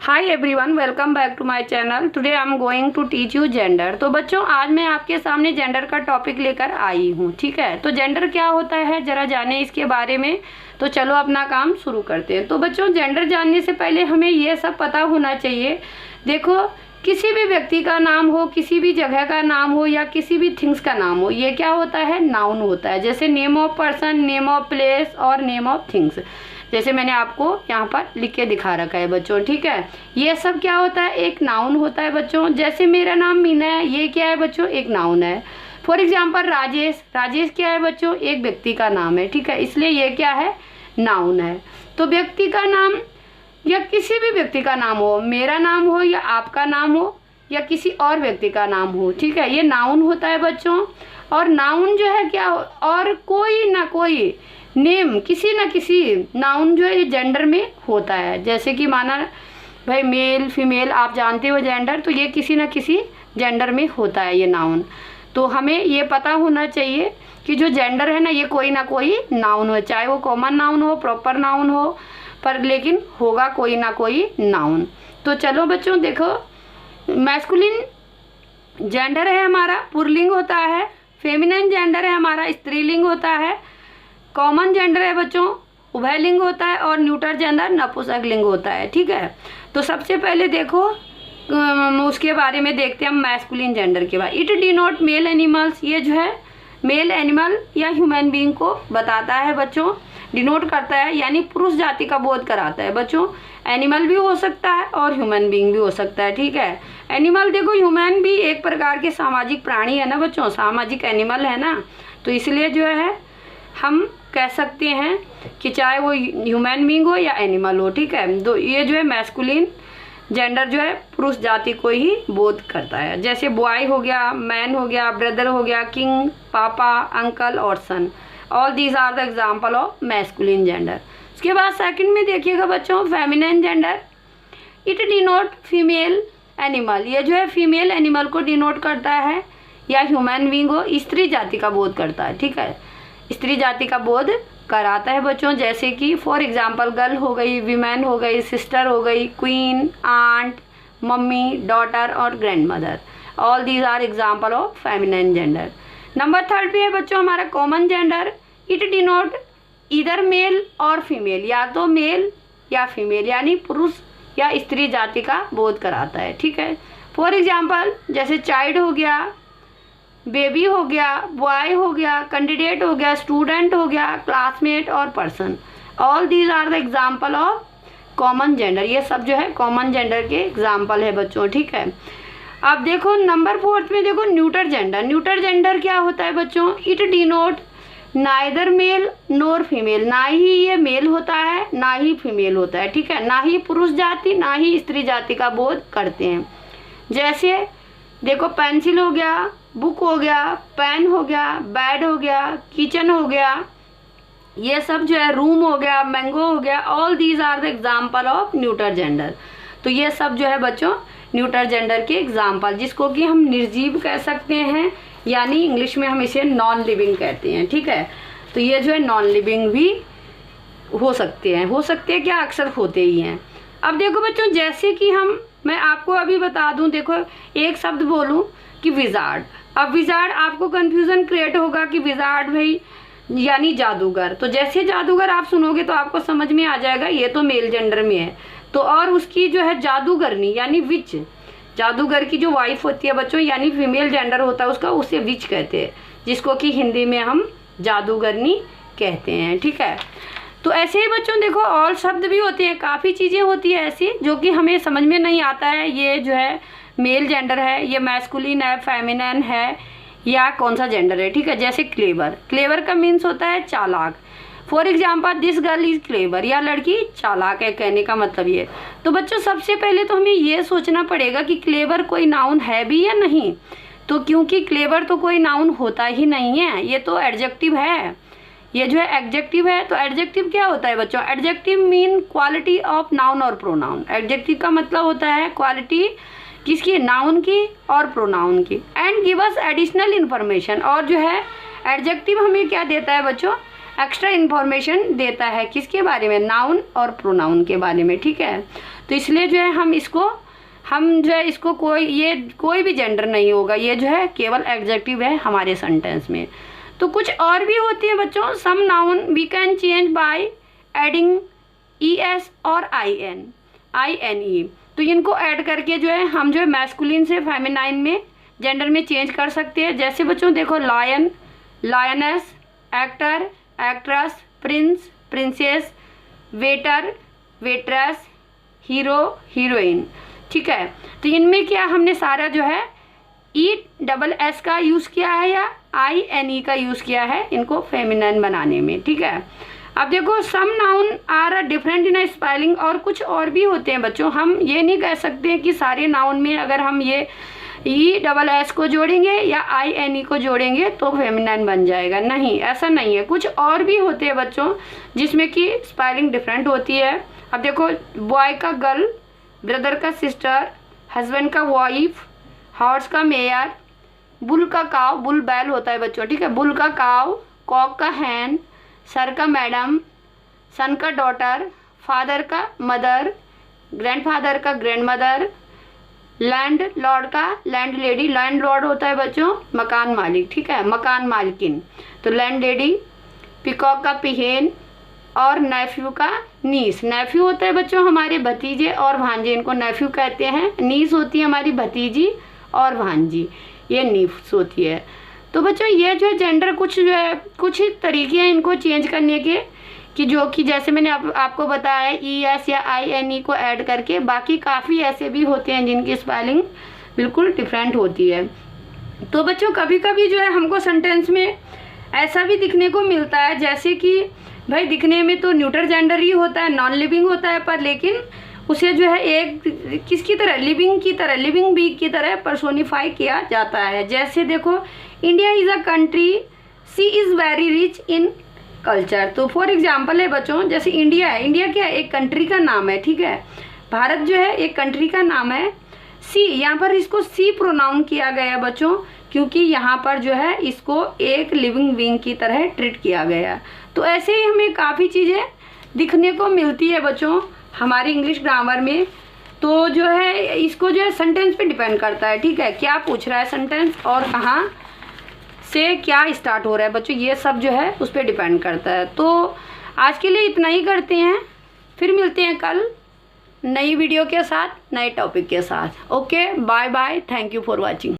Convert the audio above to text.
Hi everyone, welcome back to my channel. Today I am going to teach you gender. तो बच्चों, आज मैं आपके सामने जेंडर का टॉपिक लेकर आई हूँ। ठीक है, तो जेंडर क्या होता है ज़रा जाने इसके बारे में। तो चलो अपना काम शुरू करते हैं। तो बच्चों, जेंडर जानने से पहले हमें ये सब पता होना चाहिए। देखो, किसी भी व्यक्ति का नाम हो, किसी भी जगह का नाम हो या किसी भी थिंग्स का नाम हो, ये क्या होता है? नाउन होता है। जैसे name of person, name of place और नेम ऑफ थिंग्स, जैसे मैंने आपको यहाँ पर लिख के दिखा रखा है बच्चों। ठीक है, ये सब क्या होता है? एक नाउन होता है बच्चों। जैसे मेरा नाम मीना है, ये क्या है बच्चों? एक नाउन है। फॉर एग्जाम्पल राजेश, राजेश क्या है बच्चों? एक व्यक्ति का नाम है। ठीक है, इसलिए ये क्या है? नाउन है। तो व्यक्ति का नाम या किसी भी व्यक्ति का नाम हो, मेरा नाम हो या आपका नाम हो या किसी और व्यक्ति का नाम हो, ठीक है, ये नाउन होता है बच्चों। और नाउन जो है क्या, और कोई ना कोई नेम, किसी ना किसी नाउन जो है ये जेंडर में होता है। जैसे कि माना भाई मेल फीमेल, आप जानते हो जेंडर, तो ये किसी ना किसी जेंडर में होता है ये नाउन। तो हमें ये पता होना चाहिए कि जो जेंडर है ना, ये कोई ना कोई नाउन हो, चाहे वो कॉमन नाउन हो, प्रॉपर नाउन हो, पर लेकिन होगा कोई ना कोई नाउन। तो चलो बच्चों देखो, मैस्कुलिन जेंडर है हमारा, पुल्लिंग होता है। फेमिनिन जेंडर है हमारा, स्त्रीलिंग होता है। कॉमन जेंडर है बच्चों, उभयलिंग होता है। और न्यूटर जेंडर नपुंसकलिंग होता है। ठीक है, तो सबसे पहले देखो उसके बारे में देखते हैं हम, मैस्कुलिन जेंडर के बाद। इट डिनोट मेल एनिमल्स, ये जो है मेल एनिमल या ह्यूमन बीइंग को बताता है बच्चों, डिनोट करता है, यानी पुरुष जाति का बोध कराता है बच्चों। एनिमल भी हो सकता है और ह्यूमन बीइंग भी हो सकता है। ठीक है, एनिमल देखो, ह्यूमन भी एक प्रकार के सामाजिक प्राणी है ना बच्चों, सामाजिक एनिमल है ना, तो इसलिए जो है हम कह सकते हैं कि चाहे वो ह्यूमन बीइंग हो या एनिमल हो। ठीक है, तो ये जो है मैस्कुलिन जेंडर जो है पुरुष जाति को ही बोध करता है। जैसे बॉय हो गया, मैन हो गया, ब्रदर हो गया, किंग, पापा, अंकल और son, all these are the example of masculine gender. उसके बाद सेकंड में देखिएगा बच्चों, feminine gender. It denote female animal, ये जो है फीमेल एनिमल को डिनोट करता है, या ह्यूमन बीइंग हो, स्त्री जाति का बोध करता है। ठीक है, स्त्री जाति का बोध कराता है बच्चों। जैसे कि फॉर एग्जांपल गर्ल हो गई, वीमेन हो गई, सिस्टर हो गई, क्वीन, आंट, मम्मी, डॉटर और grand mother, all these are example of feminine gender. Number third पे है बच्चों हमारा common gender. It denote either male और फीमेल, या तो मेल या फीमेल, यानी पुरुष या स्त्री जाति का बोध कराता है। ठीक है, फॉर एग्जांपल जैसे चाइल्ड हो गया, बेबी हो गया, बॉय हो गया, कैंडिडेट हो गया, स्टूडेंट हो गया, क्लासमेट और person, all these are the example of common gender. ये सब जो है कॉमन जेंडर के एग्जाम्पल है बच्चों। ठीक है, अब देखो नंबर फोर्थ में देखो न्यूटर जेंडर। न्यूटर जेंडर क्या होता है बच्चों? It denote neither male nor female, ना ही ये मेल होता है ना ही फीमेल होता है। ठीक है, ना ही पुरुष जाति ना ही स्त्री जाति का बोध करते हैं। जैसे देखो पेंसिल हो गया, बुक हो गया, पेन हो गया, बेड हो गया, किचन हो गया, ये सब जो है, रूम हो गया, मैंगो हो गया, all these are the example of neuter gender. तो ये सब जो है बच्चों न्यूटर जेंडर के एग्जाम्पल, जिसको कि हम निर्जीव कह सकते हैं, यानी इंग्लिश में हम इसे नॉन लिविंग कहते हैं। ठीक है, तो ये जो है नॉन लिविंग भी हो सकते हैं क्या, अक्सर होते ही हैं। अब देखो बच्चों, जैसे कि मैं आपको अभी बता दूं, देखो एक शब्द बोलूं कि विजार्ड। अब विजार्ड, आपको कंफ्यूजन क्रिएट होगा कि विजार्ड भाई यानी जादूगर। तो जैसे जादूगर आप सुनोगे तो आपको समझ में आ जाएगा ये तो मेल जेंडर में है। तो और उसकी जो है जादूगरनी यानी विच, जादूगर की जो वाइफ होती है बच्चों, यानी फीमेल जेंडर होता है उसका, उसे विच कहते हैं, जिसको कि हिंदी में हम जादूगरनी कहते हैं। ठीक है, तो ऐसे ही बच्चों देखो और शब्द भी होते हैं, काफ़ी चीज़ें होती है ऐसी जो कि हमें समझ में नहीं आता है ये जो है मेल जेंडर है, ये मैस्कुलिन है, फेमिनिन है, या कौन सा जेंडर है। ठीक है, जैसे क्लेवर, क्लेवर का मीन्स होता है चालाक। For example this girl is clever, या लड़की चालाक है, कहने का मतलब ये। तो बच्चों सबसे पहले तो हमें ये सोचना पड़ेगा कि क्लेवर कोई नाउन है भी या नहीं। तो क्योंकि क्लेवर तो कोई नाउन होता ही नहीं है, ये तो एडजेक्टिव है, ये जो है एडजेक्टिव है। तो एडजेक्टिव क्या होता है बच्चों? Adjective mean quality of noun और प्रोनाउन। एडजेक्टिव का मतलब होता है क्वालिटी किसकी? नाउन की और प्रोनाउन की। And give us additional information, और जो है एडजेक्टिव हमें क्या देता है बच्चों? एक्स्ट्रा इन्फॉर्मेशन देता है किसके बारे में, नाउन और प्रोनाउन के बारे में, ठीक है। तो इसलिए जो है हम जो है इसको कोई भी जेंडर नहीं होगा, ये जो है केवल एडजेक्टिव है हमारे सेंटेंस में। तो कुछ और भी होती है बच्चों, some noun we can change by adding ES और INE। तो इनको ऐड करके जो है हम जो है मैस्कुलिन से फेमिनाइन में जेंडर में चेंज कर सकते हैं। जैसे बच्चों देखो lion, lioness, actor, actress, prince, princess, waiter, waitress, hero, heroine, ठीक है। तो इनमें क्या हमने सारा जो है ESS का यूज़ किया है या INE का यूज़ किया है इनको फेमिनाइन बनाने में, ठीक है। अब देखो some noun are different in spelling, और कुछ और भी होते हैं बच्चों। हम ये नहीं कह सकते हैं कि सारे नाउन में अगर हम ये ESS को जोड़ेंगे या INE को जोड़ेंगे तो फेमिनाइन बन जाएगा, नहीं, ऐसा नहीं है। कुछ और भी होते हैं बच्चों जिसमें कि स्पेलिंग डिफरेंट होती है। अब देखो बॉय का गर्ल, ब्रदर का सिस्टर, हस्बैंड का वाइफ, हॉर्स का मेयर, बुल का काव, बुल बैल होता है बच्चों, ठीक है, बुल का काव, कॉक का हैन, सर का मैडम, सन का डॉटर, फादर का मदर, ग्रैंडफादर का ग्रैंडमदर, लैंड लॉर्ड का लैंड लेडी, लैंड लॉर्ड होता है बच्चों मकान मालिक, ठीक है, मकान मालकिन, तो लैंड लेडी, पिकॉक का पिहेन, और नेफ्यू का नीस। नेफ्यू होता है बच्चों हमारे भतीजे और भांजे, इनको नेफ्यू कहते हैं। नीस होती है हमारी भतीजी और भांजी, ये नीस होती है। तो बच्चों ये जो जेंडर कुछ जो है कुछ तरीके हैं इनको चेंज करने के, कि जो कि जैसे मैंने आपको बताया ES या INE को ऐड करके, बाकी काफ़ी ऐसे भी होते हैं जिनकी स्पेलिंग बिल्कुल डिफरेंट होती है। तो बच्चों कभी कभी जो है हमको सेंटेंस में ऐसा भी दिखने को मिलता है, जैसे कि भाई दिखने में तो न्यूटर जेंडर ही होता है, नॉन लिविंग होता है, पर लेकिन उसे जो है एक किसकी तरह, लिविंग बीइंग की तरह पर्सोनिफाई किया जाता है। जैसे देखो India is a country, she is very rich in culture. तो फॉर एग्जांपल है बच्चों, जैसे इंडिया है, इंडिया क्या है, एक कंट्री का नाम है, ठीक है। भारत जो है एक कंट्री का नाम है। सी, यहाँ पर इसको सी प्रोनाउन किया गया है बच्चों, क्योंकि यहाँ पर जो है इसको एक लिविंग बीइंग की तरह ट्रीट किया गया। तो ऐसे ही हमें काफ़ी चीज़ें दिखने को मिलती है बच्चों हमारी इंग्लिश ग्रामर में। तो जो है इसको जो है सेंटेंस पे डिपेंड करता है, ठीक है, क्या पूछ रहा है सेंटेंस और कहाँ से क्या स्टार्ट हो रहा है बच्चों, ये सब जो है उस पर डिपेंड करता है। तो आज के लिए इतना ही करते हैं, फिर मिलते हैं कल नई वीडियो के साथ, नए टॉपिक के साथ। Okay, bye bye, thank you for watching.